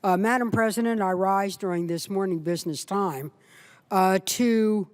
Madam President, I rise during this morning business time to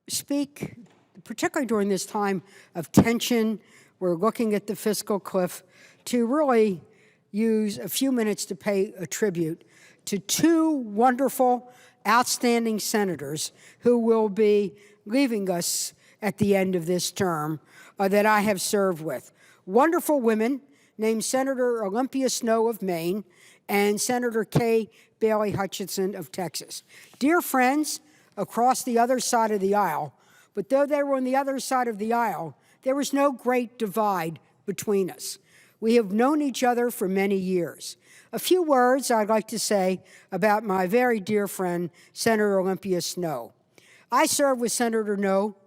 speak, particularly during this time of tension. We're looking at the fiscal cliff, to really use a few minutes to pay a tribute to two wonderful, outstanding senators who will be leaving us at the end of this term that I have served with. Wonderful women named Senator Olympia Snowe of Maine and Senator Kay Bailey Hutchison of Texas. Dear friends across the other side of the aisle, but though they were on the other side of the aisle, there was no great divide between us. We have known each other for many years. A few words I'd like to say about my very dear friend, Senator Olympia Snowe. I served with Senator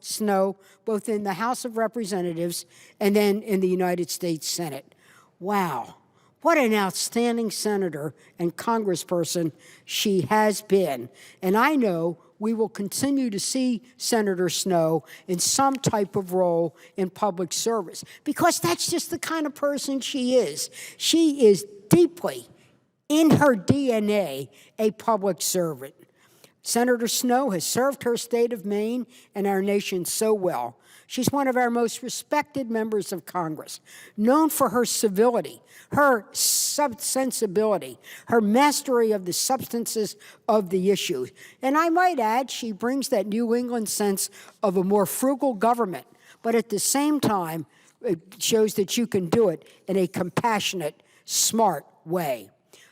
Snowe both in the House of Representatives and then in the United States Senate. Wow, what an outstanding senator and congressperson she has been. And I know we will continue to see Senator Snowe in some type of role in public service, because that's just the kind of person she is. She is deeply, in her DNA, a public servant. Senator Snowe has served her state of Maine and our nation so well. She's one of our most respected members of Congress, known for her civility, her sensibility, her mastery of the substances of the issues. And I might add, she brings that New England sense of a more frugal government, but at the same time, it shows that you can do it in a compassionate, smart way.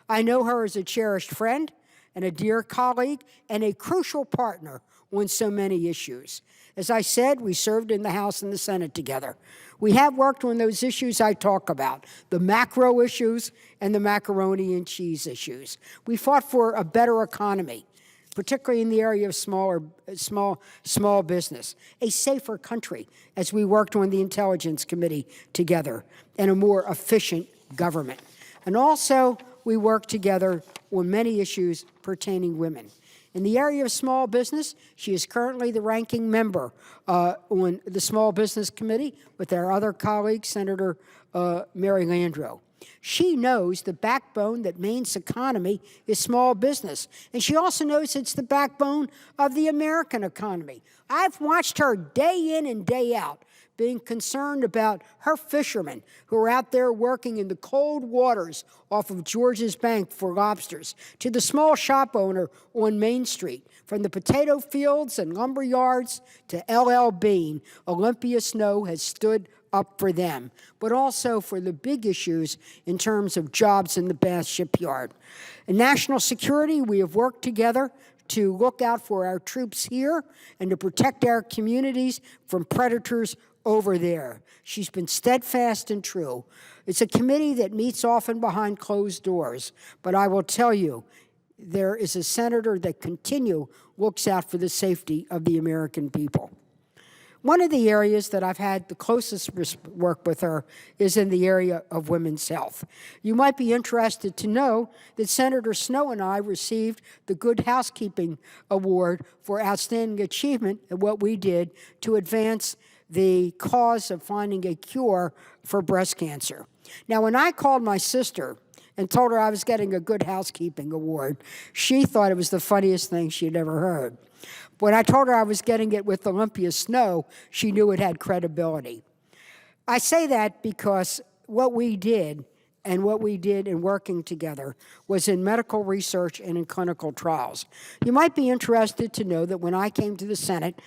I know her as a cherished friend and a dear colleague and a crucial partner on so many issues. As I said, we served in the House and the Senate together. We have worked on those issues I talk about, the macro issues and the macaroni and cheese issues. We fought for a better economy, particularly in the area of small business, a safer country as we worked on the Intelligence Committee together, and a more efficient government. And also, we worked together on many issues pertaining women. In the area of small business, she is currently the ranking member on the Small Business Committee with our other colleague, Senator Mary Landrieu. She knows the backbone that Maine's economy is small business, and she also knows it's the backbone of the American economy. I've watched her day in and day out being concerned about her fishermen who are out there working in the cold waters off of George's Bank for lobsters, to the small shop owner on Main Street, from the potato fields and lumber yards to LL Bean. Olympia Snowe has stood up for them, but also for the big issues in terms of jobs in the Bath shipyard. In national security, we have worked together to look out for our troops here and to protect our communities from predators over there. She's been steadfast and true. It's a committee that meets often behind closed doors, but I will tell you, there is a senator that looks out for the safety of the American people. One of the areas that I've had the closest work with her is in the area of women's health. You might be interested to know that Senator Snowe and I received the Good Housekeeping Award for outstanding achievement at what we did to advance the cause of finding a cure for breast cancer. Now, when I called my sister and told her I was getting a Good Housekeeping Award, she thought it was the funniest thing she'd ever heard. When I told her I was getting it with Olympia Snowe, she knew it had credibility. I say that because what we did in working together was in medical research and in clinical trials. You might be interested to know that when I came to the Senate,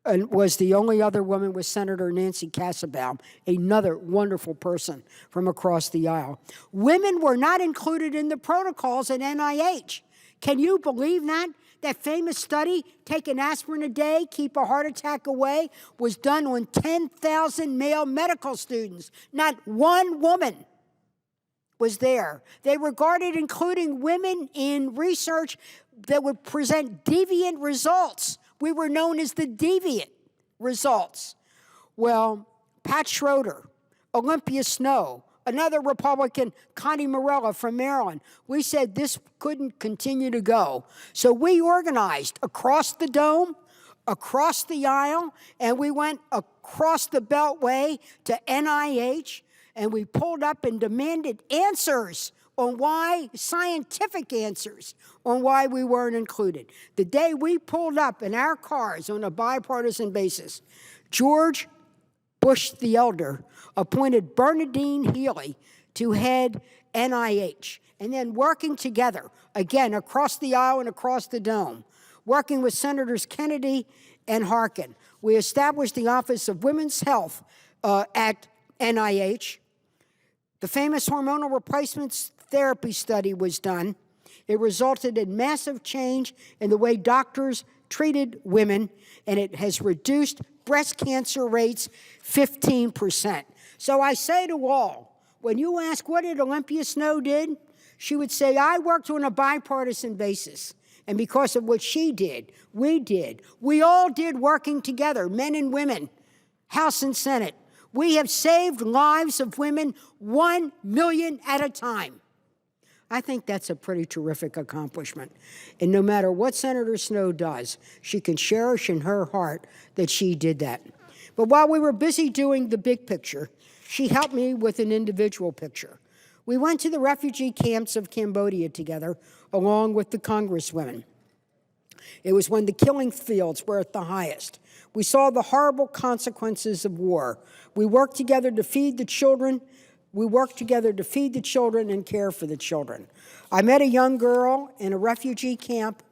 and was the only other woman with Senator Nancy Kassebaum, another wonderful person from across the aisle. Women were not included in the protocols at NIH. Can you believe that? That famous study, take an aspirin a day, keep a heart attack away, was done on 10,000 male medical students. Not one woman was there. They regarded including women in research that would present deviant results. We were known as the deviant results. Well, Pat Schroeder, Olympia Snowe, another Republican, Connie Morella from Maryland, we said this couldn't continue to go. So we organized across the dome, across the aisle, and we went across the Beltway to NIH, and we pulled up and demanded answers. on why, scientific answers on why we weren't included. The day we pulled up in our cars on a bipartisan basis, George Bush the Elder appointed Bernadine Healy to head NIH. And then working together, again, across the aisle and across the dome, working with Senators Kennedy and Harkin, we established the Office of Women's Health at NIH. The famous hormonal replacement therapy study was done. It resulted in massive change in the way doctors treated women, and it has reduced breast cancer rates 15%. So I say to all, when you ask what did Olympia Snowe did, she would say, I worked on a bipartisan basis. And because of what she did, we all did working together, men and women, House and Senate. We have saved lives of women 1 million at a time. I think that's a pretty terrific accomplishment. And no matter what Senator Snowe does, she can cherish in her heart that she did that. But while we were busy doing the big picture, she helped me with an individual picture. We went to the refugee camps of Cambodia together, along with the congresswomen. It was when the killing fields were at the highest. We saw the horrible consequences of war. We worked together to feed the children. And care for the children. I met a young girl in a refugee camp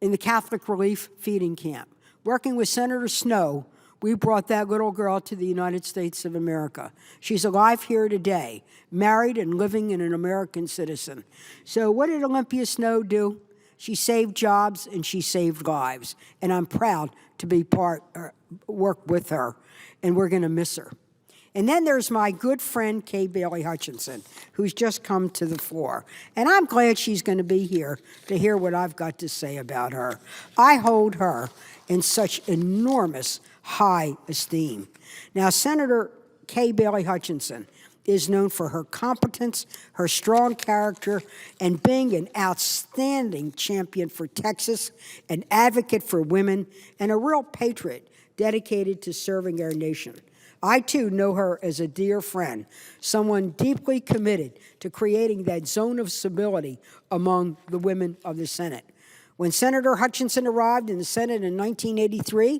in the Catholic Relief Feeding Camp. Working with Senator Snowe, we brought that little girl to the United States of America. She's alive here today, married and living and an American citizen. So what did Olympia Snowe do? She saved jobs and she saved lives. And I'm proud to work with her, and we're going to miss her. And then there's my good friend, Kay Bailey Hutchison, who's just come to the floor. And I'm glad she's going to be here to hear what I've got to say about her. I hold her in such enormous high esteem. Now, Senator Kay Bailey Hutchison is known for her competence, her strong character, and being an outstanding champion for Texas, an advocate for women, and a real patriot dedicated to serving our nation. I, too, know her as a dear friend, someone deeply committed to creating that zone of civility among the women of the Senate. When Senator Hutchison arrived in the Senate in 1983,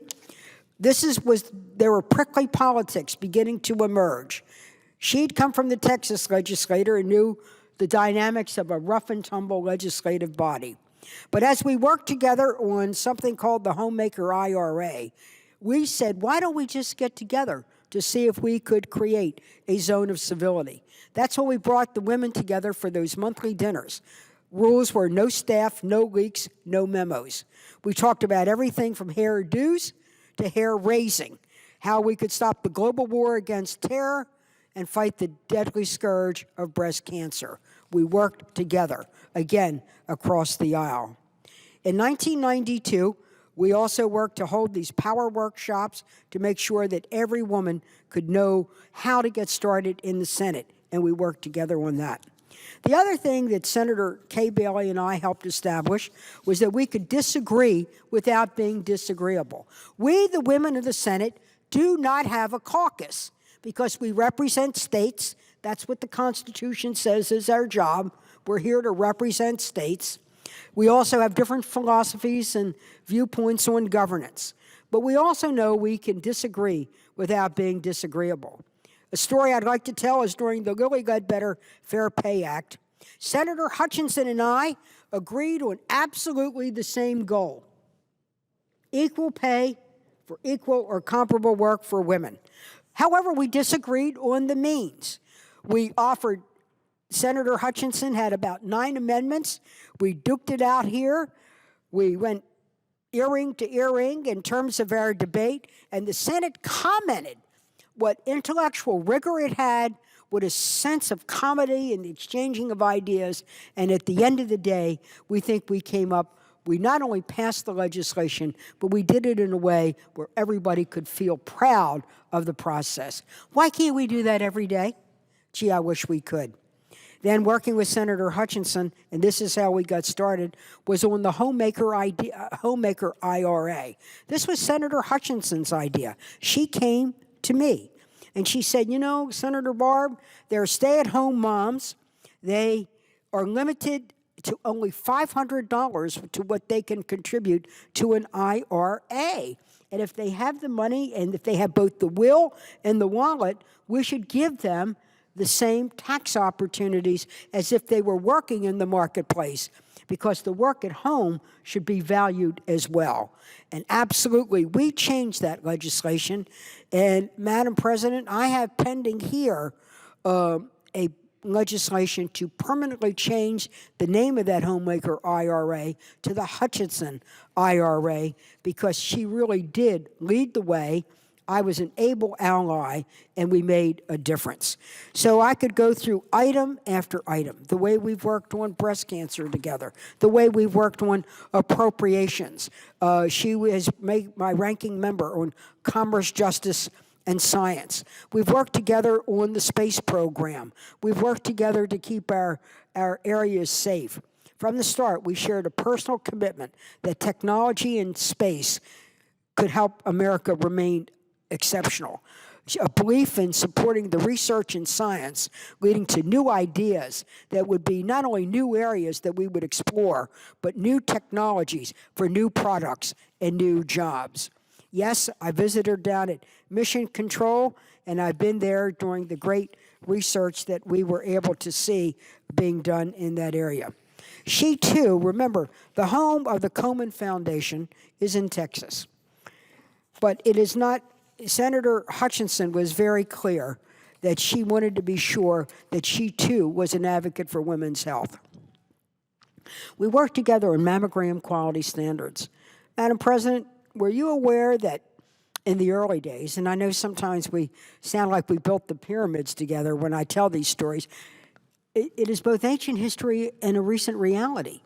there were prickly politics beginning to emerge. She'd come from the Texas legislature and knew the dynamics of a rough-and-tumble legislative body. But as we worked together on something called the Homemaker IRA, we said, why don't we just get together to see if we could create a zone of civility? That's when we brought the women together for those monthly dinners. Rules were no staff, no leaks, no memos. We talked about everything from hairdos to hair raising, how we could stop the global war against terror and fight the deadly scourge of breast cancer. We worked together, again, across the aisle. In 1992, we also worked to hold these power workshops to make sure that every woman could know how to get started in the Senate, and we worked together on that. The other thing that Senator Kay Bailey and I helped establish was that we could disagree without being disagreeable. We, the women of the Senate, do not have a caucus because we represent states. That's what the Constitution says is our job. We're here to represent states. We also have different philosophies and viewpoints on governance. But we also know we can disagree without being disagreeable. A story I'd like to tell is during the Lilly Ledbetter Fair Pay Act, Senator Hutchison and I agreed on absolutely the same goal: equal pay for equal or comparable work for women. However, we disagreed on the means. Senator Hutchison had about 9 amendments. We duked it out here. We went earring to earring in terms of our debate, and the Senate commented what intellectual rigor it had, what a sense of comedy and the exchanging of ideas, and at the end of the day, we think we not only passed the legislation, but we did it in a way where everybody could feel proud of the process. Why can't we do that every day? Gee, I wish we could. Then working with Senator Hutchison, and this is how we got started, was on the Homemaker IRA. This was Senator Hutchison's idea. She came to me, and she said, you know, Senator Barb, there are stay-at-home moms They are limited to only $500 to what they can contribute to an IRA. And if they have the money and if they have both the will and the wallet, we should give them the same tax opportunities as if they were working in the marketplace, because the work at home should be valued as well. And absolutely, we changed that legislation. And Madam President, I have pending here a legislation to permanently change the name of that homemaker IRA to the Hutchison IRA, because she really did lead the way. I was an able ally, and we made a difference. So I could go through item after item, the way we've worked on breast cancer together, the way we've worked on appropriations. She was my ranking member on commerce, justice, and science. We've worked together on the space program. We've worked together to keep our areas safe. From the start, we shared a personal commitment that technology and space could help America remain exceptional. A belief in supporting the research and science leading to new ideas that would be not only new areas that we would explore, but new technologies for new products and new jobs. Yes, I visited down at Mission Control, and I've been there during the great research that we were able to see being done in that area. She too, remember, the home of the Komen Foundation is in Texas. But it is not. Senator Hutchison was very clear that she wanted to be sure that she too was an advocate for women's health. We worked together on mammogram quality standards. Madam President, were you aware that in the early days, and I know sometimes we sound like we built the pyramids together when I tell these stories, it is both ancient history and a recent reality.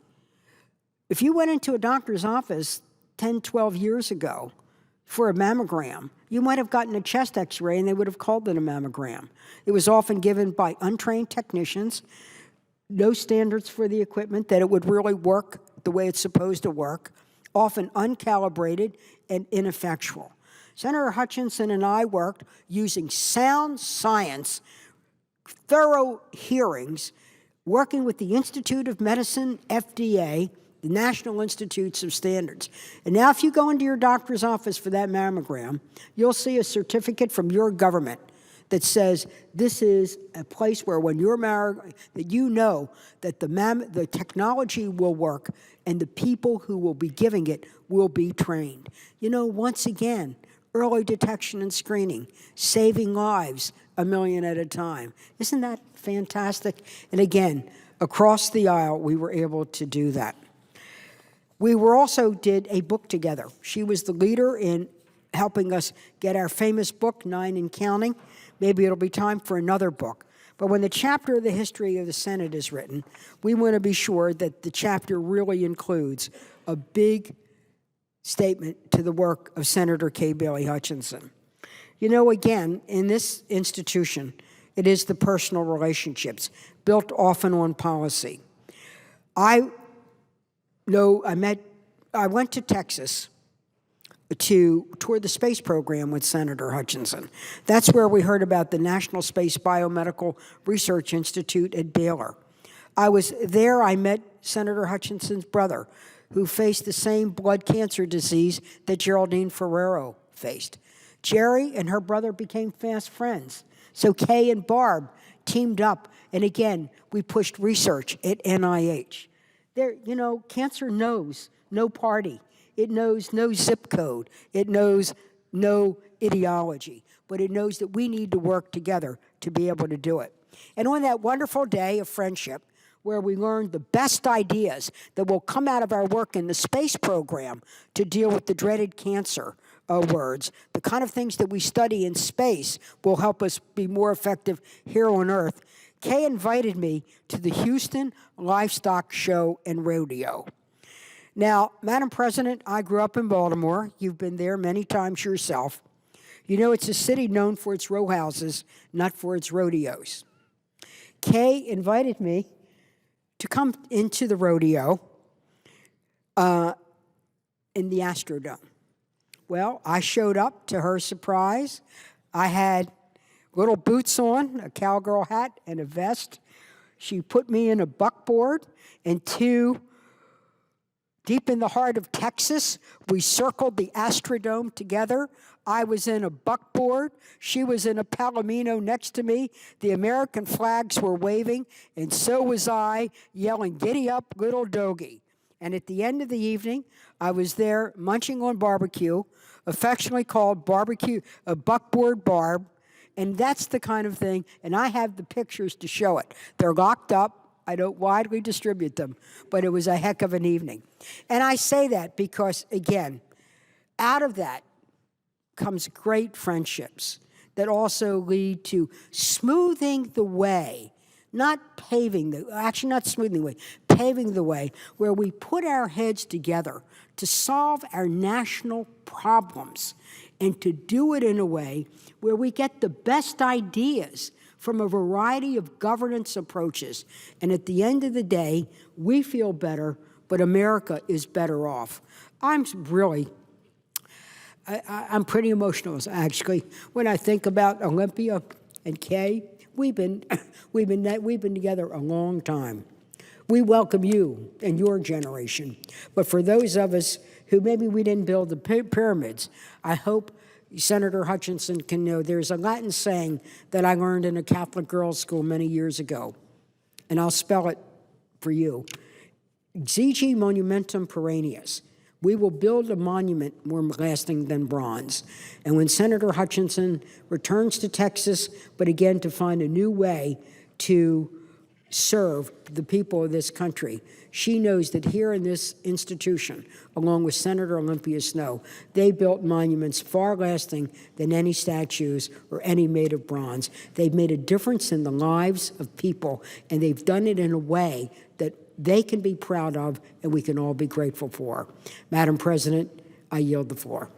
If you went into a doctor's office 10, 12 years ago for a mammogram, you might have gotten a chest x-ray and they would have called it a mammogram. It was often given by untrained technicians, no standards for the equipment, that it would really work the way it's supposed to work, often uncalibrated and ineffectual. Senator Hutchison and I worked using sound science, thorough hearings, working with the Institute of Medicine, FDA, the National Institutes of Standards. And now if you go into your doctor's office for that mammogram, you'll see a certificate from your government that says this is a place where when you're married, that you know that the technology will work and the people who will be giving it will be trained. You know, once again, early detection and screening, saving lives 1 million at a time. Isn't that fantastic? And again, across the aisle, we were able to do that. We also did a book together. She was the leader in helping us get our famous book, 9 and Counting. Maybe it'll be time for another book. But when the chapter of the history of the Senate is written, we want to be sure that the chapter really includes a big statement to the work of Senator Kay Bailey Hutchison. You know, again, in this institution, it is the personal relationships built often on policy. I went to Texas to tour the space program with Senator Hutchison. That's where we heard about the National Space Biomedical Research Institute at Baylor. I was there, I met Senator Hutchison's brother, who faced the same blood cancer disease that Geraldine Ferrero faced. Jerry and her brother became fast friends. So Kay and Barb teamed up, and again, we pushed research at NIH. There, you know, cancer knows no party. It knows no zip code. It knows no ideology. But it knows that we need to work together to be able to do it. And on that wonderful day of friendship, where we learned the best ideas that will come out of our work in the space program to deal with the dreaded cancer words, the kind of things that we study in space will help us be more effective here on Earth, Kay invited me to the Houston Livestock Show and Rodeo. Now, Madam President, I grew up in Baltimore. You've been there many times yourself. You know, it's a city known for its row houses, not for its rodeos. Kay invited me to come into the rodeo in the Astrodome. Well, I showed up to her surprise. I had little boots on, a cowgirl hat, and a vest. She put me in a buckboard and deep in the heart of Texas, we circled the Astrodome together. I was in a buckboard. She was in a palomino next to me. The American flags were waving, and so was I, yelling, "Giddy up, little doggy." And at the end of the evening, I was there munching on barbecue, affectionately called buckboard Barb. And that's the kind of thing, and I have the pictures to show it. They're locked up. I don't widely distribute them, but it was a heck of an evening. And I say that because, again, out of that comes great friendships that also lead to smoothing the way, not smoothing the way, paving the way, where we put our heads together to solve our national problems and to do it in a way where we get the best ideas from a variety of governance approaches. And at the end of the day, we feel better, but America is better off. I'm pretty emotional, actually, when I think about Olympia and Kay. We've been together a long time. We welcome you and your generation. But for those of us who maybe we didn't build the pyramids, I hope Senator Hutchison can know there's a Latin saying that I learned in a Catholic girls' school many years ago, and I'll spell it for you. Exige monumentum perennius. We will build a monument more lasting than bronze. And when Senator Hutchison returns to Texas, but again to find a new way to serve the people of this country, she knows that here in this institution, along with Senator Olympia Snowe, they built monuments far lasting than any statues or any made of bronze. They've made a difference in the lives of people, and they've done it in a way that they can be proud of and we can all be grateful for. Madam President, I yield the floor.